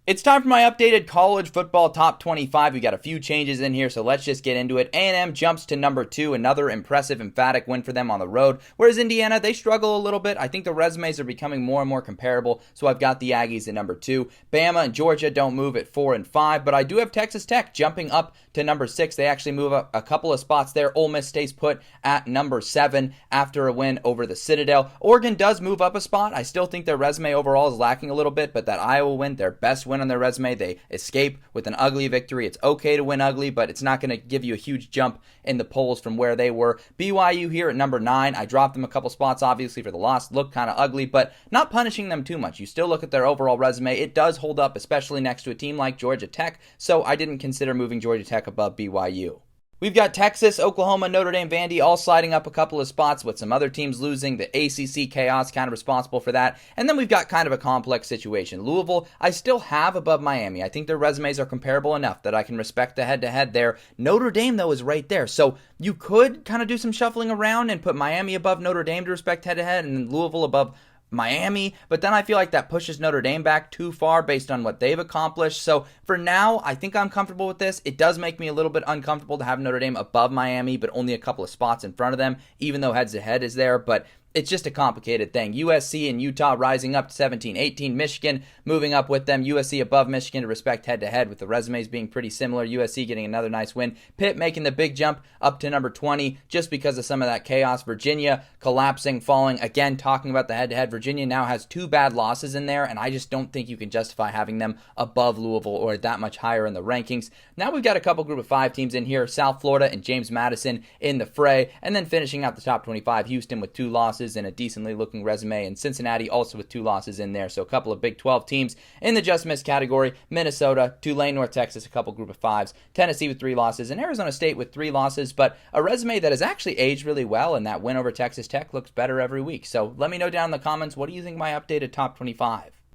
It's time for my updated college football top 25. We got a few changes in here, so let's just get into it. A&M jumps to number 2, another impressive, emphatic win for them on the road. Whereas Indiana, they struggle a little bit. I think the resumes are becoming more and more comparable, so I've got the Aggies at number 2. Bama and Georgia don't move at 4 and 5, but I do have Texas Tech jumping up to number 6. They actually move up a couple of spots there. Ole Miss stays put at number 7 after a win over the Citadel. Oregon does move up a spot. I still think their resume overall is lacking a little bit, but that Iowa win, their best win on their resume, they escape with an ugly victory. It's okay to win ugly, but it's not going to give you a huge jump in the polls from where they were. BYU here at number 9. I dropped them a couple spots, obviously, for the loss. Looked kind of ugly, but not punishing them too much. You still look at their overall resume. It does hold up, especially next to a team like Georgia Tech, so I didn't consider moving Georgia Tech above BYU. We've got Texas, Oklahoma, Notre Dame, Vandy all sliding up a couple of spots with some other teams losing. The ACC chaos kind of responsible for that. And then we've got kind of a complex situation. Louisville, I still have above Miami. I think their resumes are comparable enough that I can respect the head-to-head there. Notre Dame, though, is right there. So you could kind of do some shuffling around and put Miami above Notre Dame to respect head-to-head and Louisville above Miami, but then I feel like that pushes Notre Dame back too far based on what they've accomplished. So for now, I think I'm comfortable with this. It does make me a little bit uncomfortable to have Notre Dame above Miami, but only a couple of spots in front of them, even though heads-to-head is there. But it's just a complicated thing. USC and Utah rising up to 17-18. Michigan moving up with them. USC above Michigan to respect head-to-head with the resumes being pretty similar. USC getting another nice win. Pitt making the big jump up to number 20 just because of some of that chaos. Virginia collapsing, falling. Again, talking about the head-to-head. Virginia now has 2 bad losses in there, and I just don't think you can justify having them above Louisville or that much higher in the rankings. Now we've got a couple group of 5 teams in here. South Florida and James Madison in the fray. And then finishing out the top 25, Houston with 2 losses and a decently looking resume, and Cincinnati also with 2 losses in there. So a couple of Big 12 teams in the just missed category. Minnesota, Tulane, North Texas, a couple group of 5s. Tennessee with 3 losses, and Arizona State with 3 losses, but a resume that has actually aged really well, and that win over Texas Tech looks better every week. So let me know down in the comments, what do you think of my updated top 25?